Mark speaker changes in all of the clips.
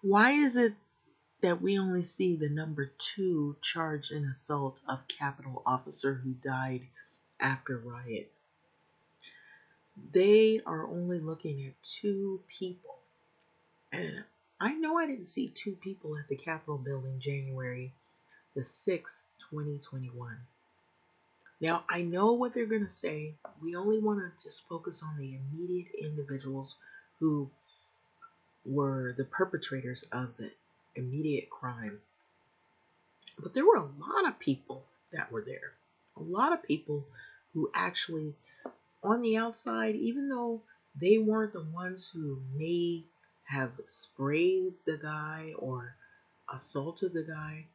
Speaker 1: Why is it that we only see the number two charged in assault of Capitol officer who died after riot? They are only looking at two people. And I know I didn't see two people at the Capitol building January the 6th, 2021. Now, I know what they're going to say. We only want to just focus on the immediate individuals who were the perpetrators of the immediate crime. But there were a lot of people that were there. A lot of people who actually, on the outside, even though they weren't the ones who may have sprayed the guy or assaulted the guy,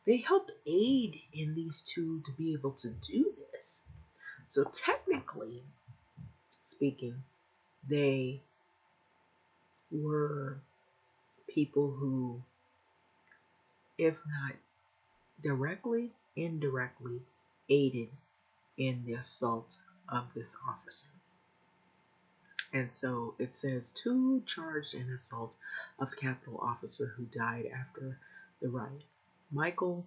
Speaker 1: they helped aid in these two to be able to do this. So technically speaking, they were people who, if not directly, indirectly aided in the assault of this officer. And so it says two charged in assault of Capitol officer who died after the riot. Michael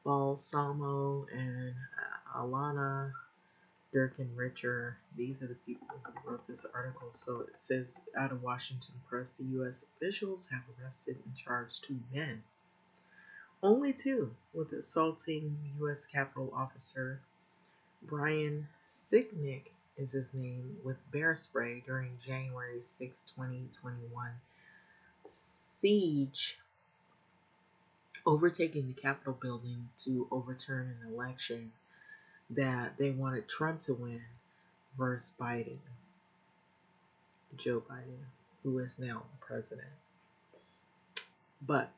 Speaker 1: Balsamo and Alana Durkin Richer. These are the people who wrote this article. So it says out of Washington Press, the U.S. officials have arrested and charged two men, only two, with assaulting U.S. Capitol officer Brian Sicknick is his name, with bear spray during January 6, 2021 siege, overtaking the Capitol building to overturn an election that they wanted Trump to win versus Biden, Joe Biden, who is now the president. But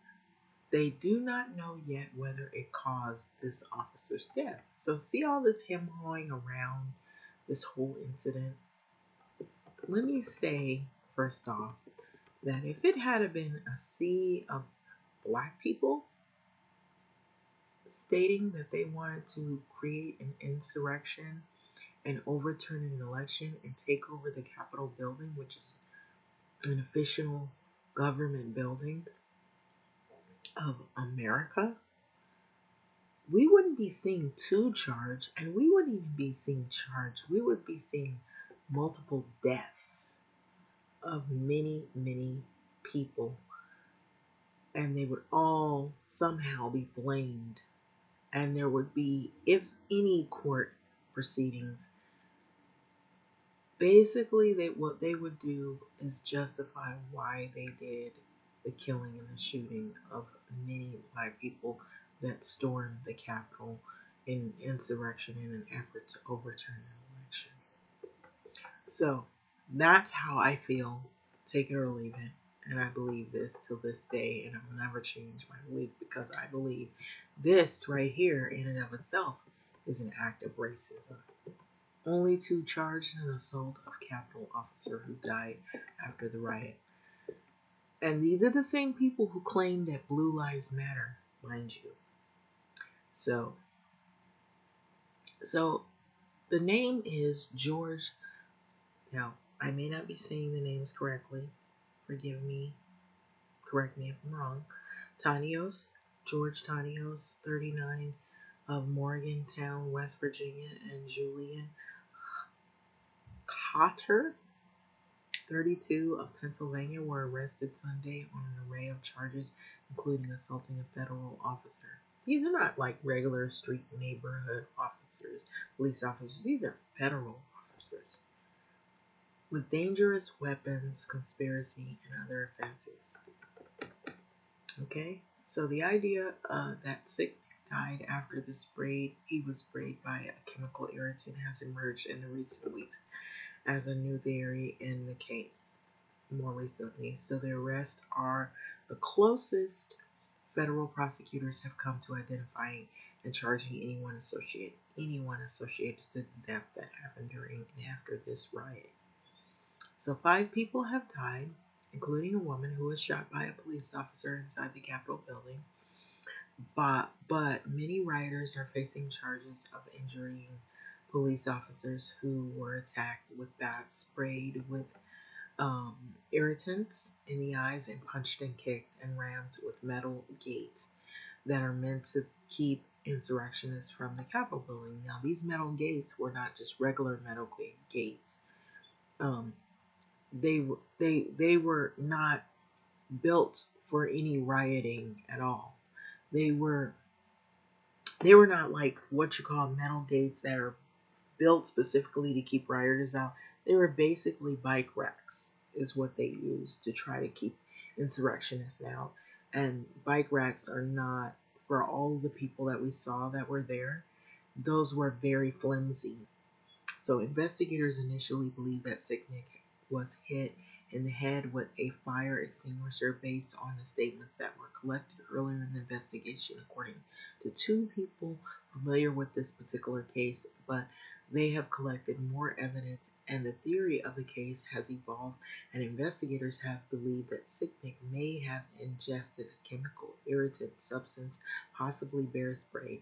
Speaker 1: they do not know yet whether it caused this officer's death. So see all this him hawing around this whole incident. Let me say first off that if it had been a sea of black people stating that they wanted to create an insurrection and overturn an election and take over the Capitol building, which is an official government building of America, we wouldn't be seeing two charge, and we wouldn't even be seeing charge. We would be seeing multiple deaths of many, many people, and they would all somehow be blamed. And there would be, if any, court proceedings. Basically, what they would do is justify why they did the killing and the shooting of many black people that stormed the Capitol in insurrection in an effort to overturn an election. So that's how I feel. Take it or leave it. And I believe this till this day, and I'll never change my belief because I believe this right here, in and of itself, is an act of racism. Only two charged in assault of Capitol officer who died after the riot. And these are the same people who claim that Blue Lives Matter, mind you. So the name is George. Now, I may not be saying the names correctly. Forgive me. Correct me if I'm wrong. Tanios, George Tanios, 39, of Morgantown, West Virginia, and Julian Cotter, 32, of Pennsylvania, were arrested Sunday on an array of charges, including assaulting a federal officer. These are not like regular street neighborhood officers, police officers. These are federal officers with dangerous weapons, conspiracy, and other offenses. Okay, so the idea that Sick died after he was sprayed by a chemical irritant has emerged in the recent weeks as a new theory in the case more recently. So the arrests are the closest federal prosecutors have come to identifying and charging anyone associated to the death that happened during and after this riot. So 5 people have died, including a woman who was shot by a police officer inside the Capitol building. But many rioters are facing charges of injuring police officers who were attacked with bats sprayed with um, irritants in the eyes and punched and kicked and rammed with metal gates that are meant to keep insurrectionists from the Capitol building. Now, these metal gates were not just regular metal gates. Um, they were not built for any rioting at all. They were they were not like what you call metal gates that are built specifically to keep rioters out. They were basically bike racks, is what they used to try to keep insurrectionists out. And bike racks are not, for all the people that we saw that were there, those were very flimsy. So investigators initially believed that Sicknick was hit in the head with a fire extinguisher based on the statements that were collected earlier in the investigation, according to two people familiar with this particular case, but they have collected more evidence and the theory of the case has evolved, and investigators have believed that Sicknick may have ingested a chemical irritant substance, possibly bear spray,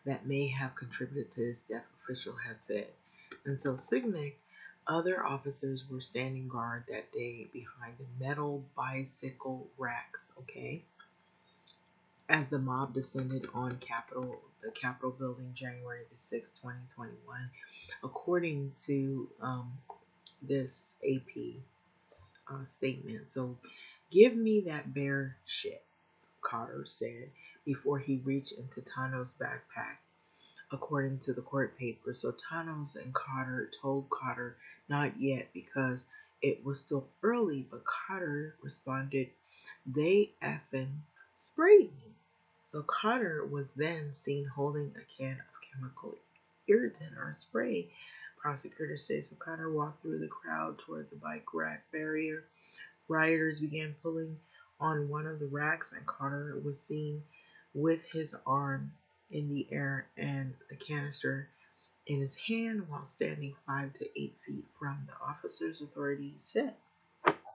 Speaker 1: that may have contributed to his death, official has said. And so Signic, other officers were standing guard that day behind the metal bicycle racks, okay? As the mob descended on the Capitol building January the 6th, 2021, according to this AP statement. So, give me that bear shit, Carter said before he reached into Tano's backpack, according to the court papers. So Tanos and Carter told Carter not yet because it was still early, but Carter responded, they effing sprayed me. So Carter was then seen holding a can of chemical irritant or spray. Prosecutors say so. Carter walked through the crowd toward the bike rack barrier. Rioters began pulling on one of the racks, and Carter was seen with his arm in the air and a canister in his hand while standing 5 to 8 feet from the officers, authorities said.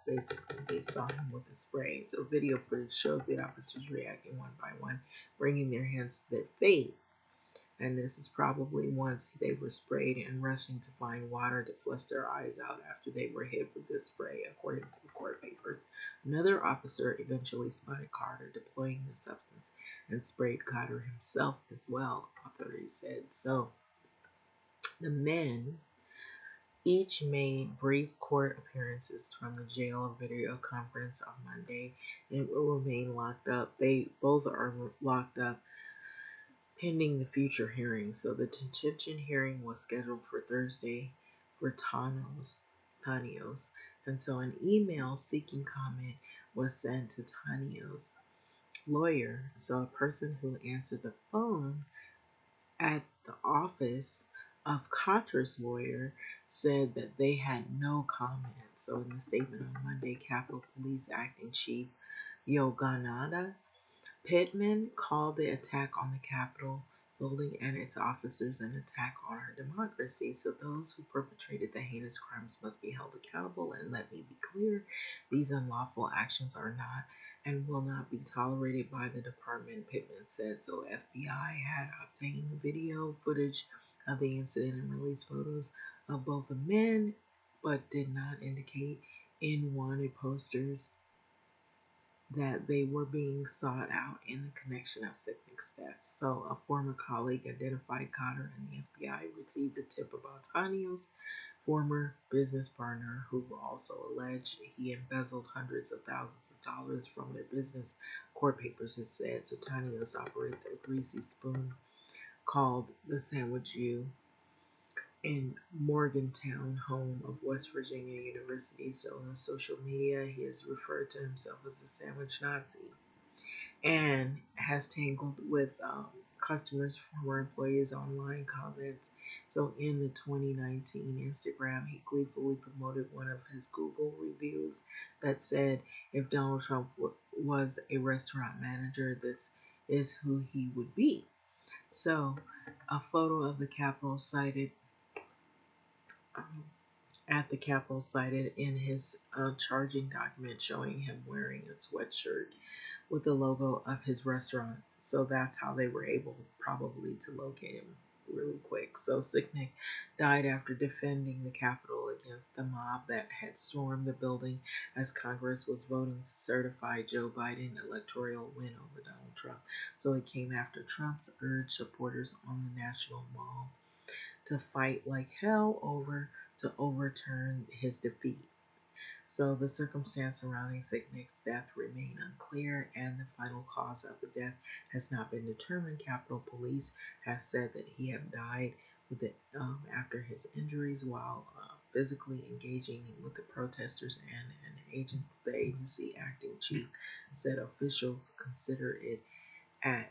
Speaker 1: Basically, they saw him with a spray. So video footage shows the officers reacting one by one, bringing their hands to their face. And this is probably once they were sprayed and rushing to find water to flush their eyes out after they were hit with this spray, according to the court papers. Another officer eventually spotted Carter deploying the substance and sprayed Carter himself as well, authorities said. So the men each made brief court appearances from the jail video conference on Monday and will remain locked up. They both are locked up pending the future hearing. So the detention hearing was scheduled for Thursday for Tanios. And so an email seeking comment was sent to Tanios' lawyer. So a person who answered the phone at the office of Carter's lawyer said that they had no comment. So in the statement on Monday, Capitol Police Acting Chief Yogananda Pittman called the attack on the Capitol building and its officers an attack on our democracy. So those who perpetrated the heinous crimes must be held accountable. And let me be clear, these unlawful actions are not and will not be tolerated by the department, Pittman said. So FBI had obtained video footage of the incident and released photos of both the men, but did not indicate in wanted posters that they were being sought out in the connection of Sicknick's death. So a former colleague identified Carter, and the FBI received a tip about Tanio's former business partner, who also alleged he embezzled hundreds of thousands of dollars from their business, court papers have said. So Tanio's operates a greasy spoon called the Sandwich U in Morgantown, home of West Virginia University. So on social media, he has referred to himself as the Sandwich Nazi and has tangled with customers, former employees, online comments. So in the 2019 Instagram, he gleefully promoted one of his Google reviews that said, if Donald Trump was a restaurant manager, this is who he would be. So a photo of the Capitol cited um, at the Capitol cited in his charging document showing him wearing a sweatshirt with the logo of his restaurant. So that's how they were able probably to locate him. really quick. So Sicknick died after defending the Capitol against the mob that had stormed the building as Congress was voting to certify Joe Biden's electoral win over Donald Trump. So it came after Trump's urged supporters on the National Mall to fight like hell to overturn his defeat. So the circumstance surrounding Sicknick's death remain unclear, and the final cause of the death has not been determined. Capitol Police have said that he had died after his injuries while physically engaging with the protesters, and the agency acting chief said officials consider it at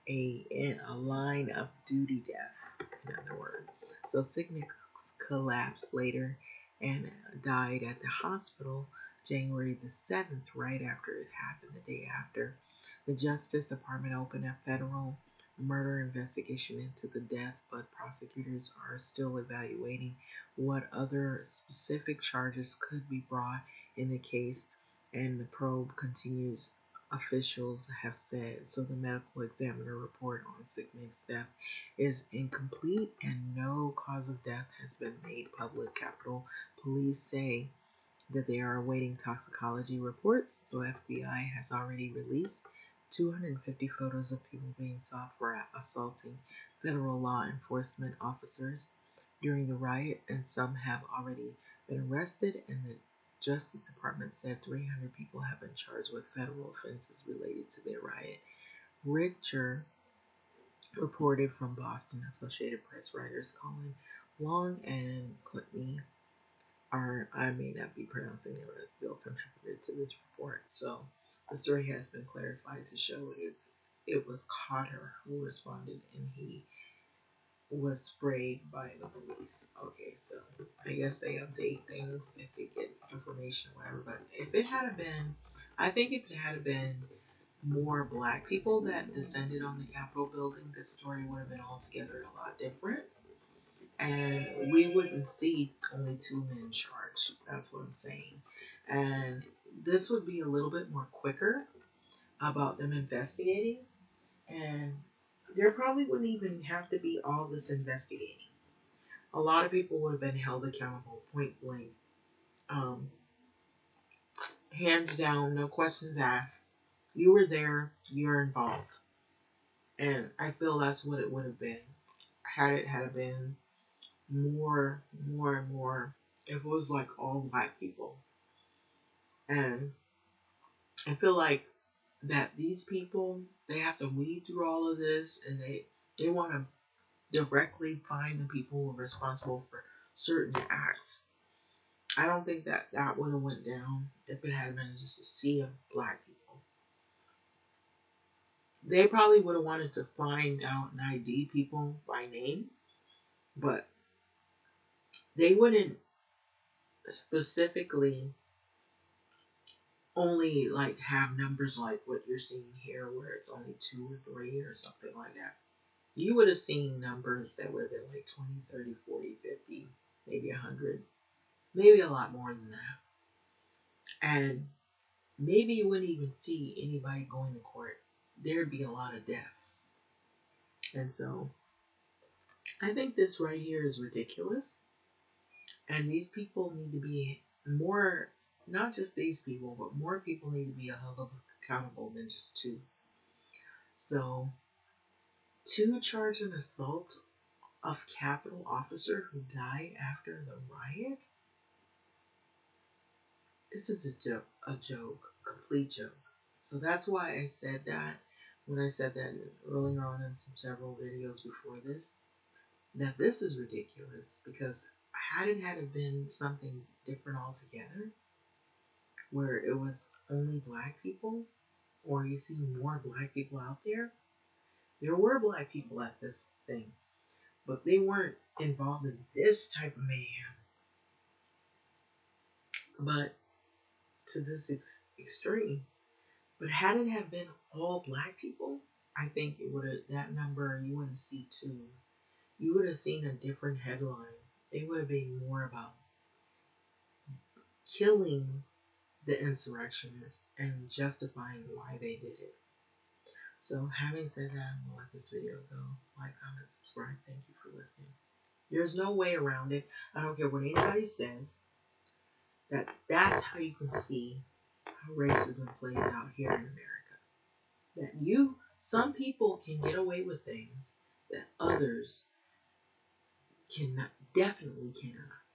Speaker 1: a line of duty death, in other words. So Sicknick collapsed later and died at the hospital January the 7th, right after it happened, the day after. The Justice Department opened a federal murder investigation into the death, but prosecutors are still evaluating what other specific charges could be brought in the case, and the probe continues, officials have said. So the medical examiner report on Sicknick's death is incomplete and no cause of death has been made public. Capitol Police say that they are awaiting toxicology reports. So FBI has already released 250 photos of people being sought for assaulting federal law enforcement officers during the riot, and some have already been arrested, and the Justice Department said 300 people have been charged with federal offenses related to the riot. Richer reported from Boston. Associated Press writers Colin Long and Courtney I may not be pronouncing it, but Bill contributed to this report. So the story has been clarified to show it was Cotter who responded, and he was sprayed by the police. Okay, so I guess they update things if they get information, whatever. But if it had been, I think if it had been more black people that descended on the Capitol building, this story would have been altogether a lot different. And we wouldn't see only two men charged. That's what I'm saying. And this would be a little bit more quicker about them investigating. And there probably wouldn't even have to be all this investigating. A lot of people would have been held accountable point blank. Hands down, no questions asked. You were there, you're involved. And I feel that's what it would have been had it had been more and more, if it was like all black people. And I feel like that these people, they have to weed through all of this, and they want to directly find the people who are responsible for certain acts. I don't think that would have went down if it had been just a sea of black people. They probably would have wanted to find out and ID people by name, but they wouldn't specifically only like have numbers like what you're seeing here where it's only 2 or 3 or something like that. You would have seen numbers that would have been like 20, 30, 40, 50, maybe 100, maybe a lot more than that. And maybe you wouldn't even see anybody going to court. There'd be a lot of deaths. And so I think this right here is ridiculous. And these people need to be more, not just these people, but more people need to be held accountable than just 2. So, 2 charge an assault of Capitol officer who died after the riot? This is a joke, complete joke. So that's why I said that when I said that earlier on in several videos before this, that this is ridiculous, because had it been something different altogether, where it was only black people, or you see more black people out there were black people at this thing, but they weren't involved in this type of mayhem. But to this extreme. But had it have been all black people, I think it would have, that number, you wouldn't see 2. You would have seen a different headline. It would have been more about killing the insurrectionists and justifying why they did it. So having said that, I'm gonna let this video go. Like, comment, subscribe. Thank you for listening. There's no way around it. I don't care what anybody says. That's how you can see how racism plays out here in America. That some people can get away with things that others cannot, definitely cannot.